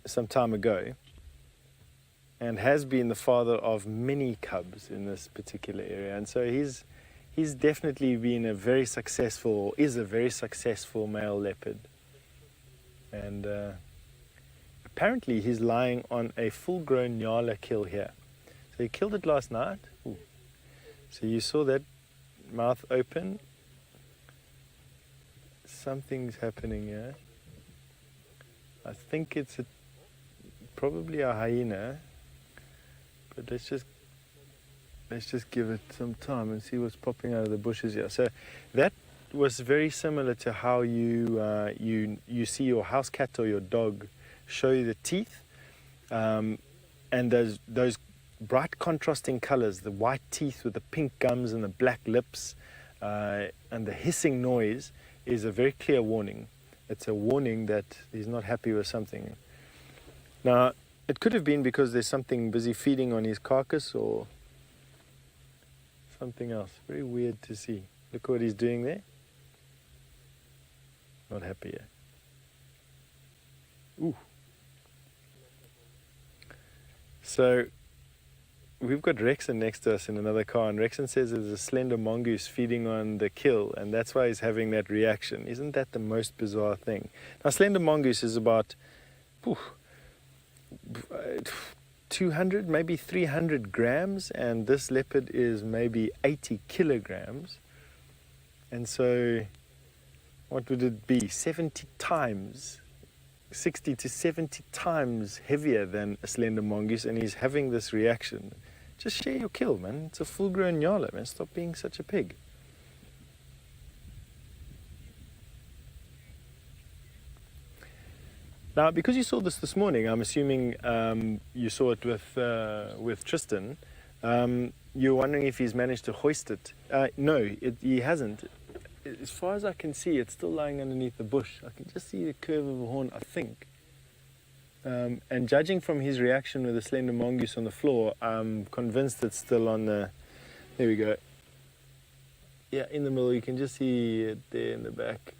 some time ago, and has been the father of many cubs in this particular area. And so he's definitely been a very successful male leopard. And apparently he's lying on a full-grown Nyala kill here. So he killed it last night. Ooh. So you saw that mouth open. Something's happening here. I think it's probably a hyena. But let's just give it some time and see what's popping out of the bushes here. So that was very similar to how you see your house cat or your dog show you the teeth, and those bright contrasting colors, the white teeth with the pink gums and the black lips, and the hissing noise is a very clear warning. It's a warning that he's not happy with something. Now, it could have been because there's something busy feeding on his carcass or something else. Very weird to see. Look what he's doing there. Not happy yet. Ooh. So we've got Rexon next to us in another car, and Rexon says there's a slender mongoose feeding on the kill, and that's why he's having that reaction. Isn't that the most bizarre thing? Now, slender mongoose is about 200, maybe 300 grams, and this leopard is maybe 80 kilograms. And so what would it be? 70 times, 60 to 70 times heavier than a slender mongoose, and he's having this reaction. Just share your kill, man. It's a full-grown Nyala, man. Stop being such a pig. Now, because you saw this morning, I'm assuming you saw it with Tristan. You're wondering if he's managed to hoist it. No, he hasn't. As far as I can see, it's still lying underneath the bush. I can just see the curve of a horn, I think. And judging from his reaction with the slender mongoose on the floor, I'm convinced it's still on the... There we go. Yeah, in the middle. You can just see it there in the back.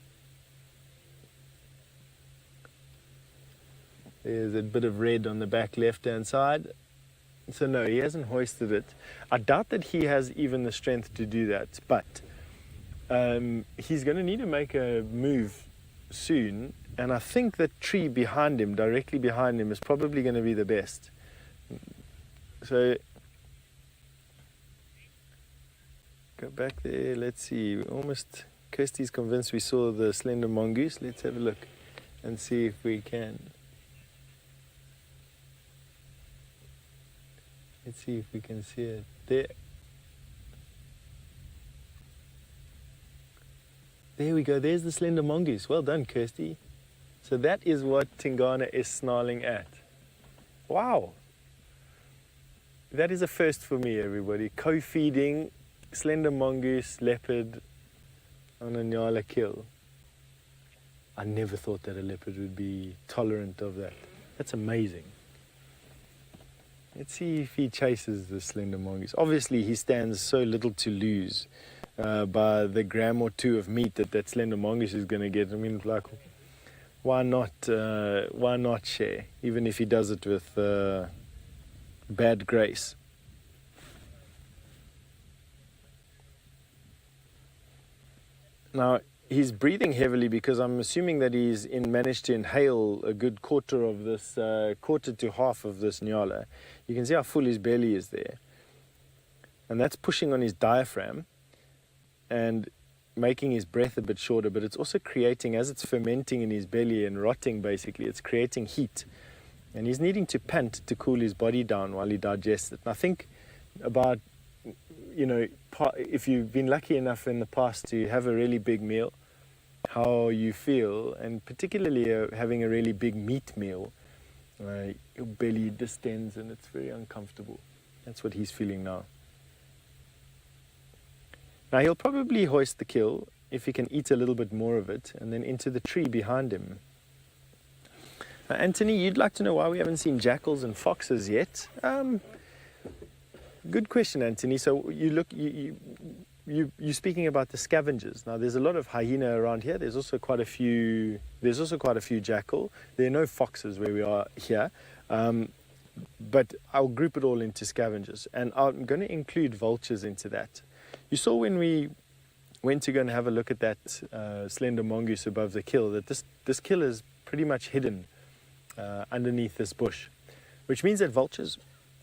There's a bit of red on the back left-hand side. So no, he hasn't hoisted it. I doubt that he has even the strength to do that, but he's going to need to make a move soon, and I think that tree behind him, directly behind him, is probably going to be the best. So go back there. Let's see. Kirsty's convinced we saw the slender mongoose. Let's have a look and see if we can. Let's see if we can see it there. There we go. There's the slender mongoose. Well done, Kirsty. So that is what Tingana is snarling at. Wow. That is a first for me, everybody. Co-feeding slender mongoose, leopard on a Nyala kill. I never thought that a leopard would be tolerant of that. That's amazing. Let's see if he chases the slender mongoose. Obviously, he stands so little to lose by the gram or two of meat that slender mongoose is going to get. I mean, like, why not share, even if he does it with bad grace? Now, he's breathing heavily because I'm assuming that he's managed to inhale a good quarter to half of this Nyala. You can see how full his belly is there. And that's pushing on his diaphragm and making his breath a bit shorter, but it's also creating, as it's fermenting in his belly and rotting basically, it's creating heat. And he's needing to pant to cool his body down while he digests it. And I think about, if you've been lucky enough in the past to have a really big meal, how you feel, and particularly having a really big meat meal, your belly distends and it's very uncomfortable. That's what he's feeling now. Now he'll probably hoist the kill if he can eat a little bit more of it, and then into the tree behind him. Anthony, you'd like to know why we haven't seen jackals and foxes yet? Good question, Anthony. So you're speaking about the scavengers. Now, there's a lot of hyena around here. There's also quite a few jackal. There are no foxes where we are here, but I'll group it all into scavengers, and I'm going to include vultures into that. You saw when we went to go and have a look at that slender mongoose above the kill that this kill is pretty much hidden underneath this bush, which means that vultures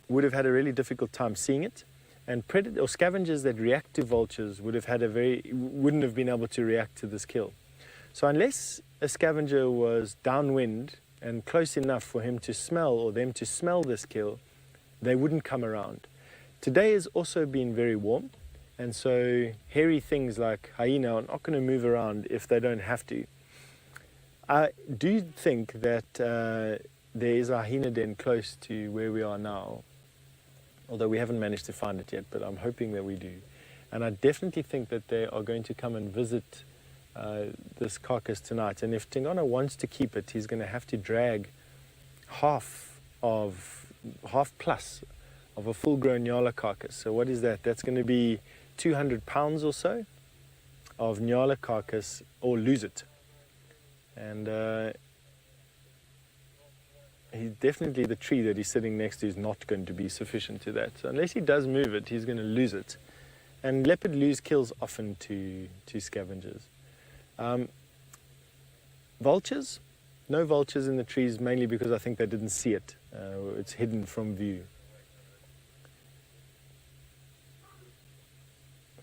would have had a really difficult time seeing it, and predator or scavengers that react to vultures wouldn't have been able to react to this kill. So unless a scavenger was downwind and close enough for him to smell or them to smell this kill, they wouldn't come around. Today has also been very warm, and so hairy things like hyena are not going to move around if they don't have to. I do think that there is a hyena den close to where we are now, although we haven't managed to find it yet, but I'm hoping that we do. And I definitely think that they are going to come and visit this carcass tonight. And if Tingana wants to keep it, he's going to have to drag half plus of a full-grown Nyala carcass. So what is that? That's going to be 200 pounds or so of Nyala carcass, or lose it. And definitely the tree that he's sitting next to is not going to be sufficient to that. So unless he does move it, he's going to lose it. And leopard lose kills often to scavengers. Vultures, no vultures in the trees, mainly because I think they didn't see it. It's hidden from view.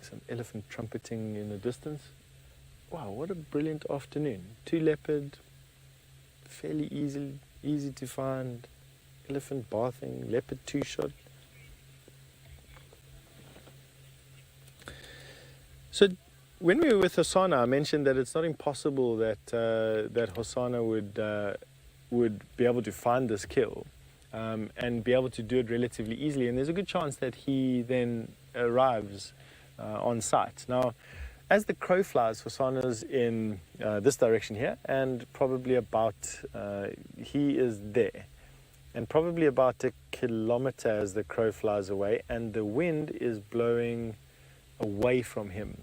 Some elephant trumpeting in the distance. Wow, what a brilliant afternoon. 2 leopard, fairly easy to find. Elephant bathing, leopard 2-shot. So when we were with Hosana, I mentioned that it's not impossible that that Hosana would be able to find this kill and be able to do it relatively easily. And there's a good chance that he then arrives on site. Now, as the crow flies, Hosana's in this direction here, and probably about, he is there, and probably about 1 kilometer as the crow flies away, and the wind is blowing away from him.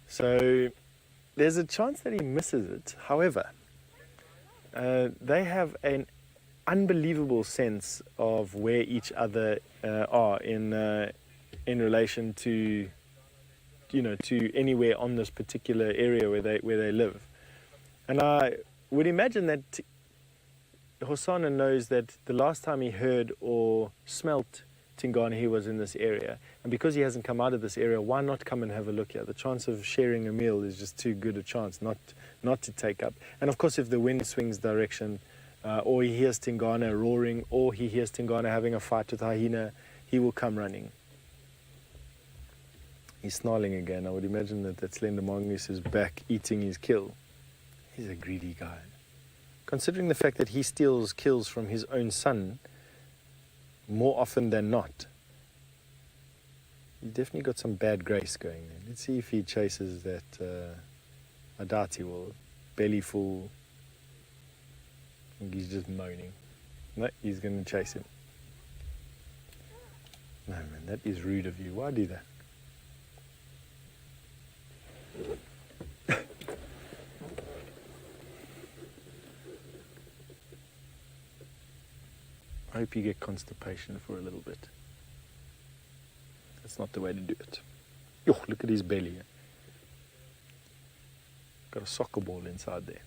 So there's a chance that he misses it. However, they have an unbelievable sense of where each other are in relation to, to anywhere on this particular area where they live. And I would imagine that Hosana knows that the last time he heard or smelt Tingana, he was in this area. And because he hasn't come out of this area, why not come and have a look here? The chance of sharing a meal is just too good a chance not to take up. And of course, if the wind swings direction, or he hears Tingana roaring, or he hears Tingana having a fight with hyena, he will come running. He's snarling again. I would imagine that slender mongoose is back eating his kill. He's a greedy guy. Considering the fact that he steals kills from his own son more often than not, he's definitely got some bad grace going there. Let's see if he chases that. I doubt he will. Belly full. I think he's just moaning. No, he's going to chase him. No, man, that is rude of you. Why do that? I hope you get constipation for a little bit. That's not the way to do it. Yo, look at his belly. Got a soccer ball inside there.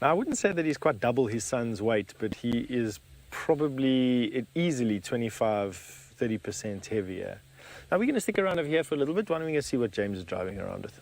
Now, I wouldn't say that he's quite double his son's weight, but he is probably easily 25-30% heavier. Now, we're going to stick around over here for a little bit. Why don't we go see what James is driving around with?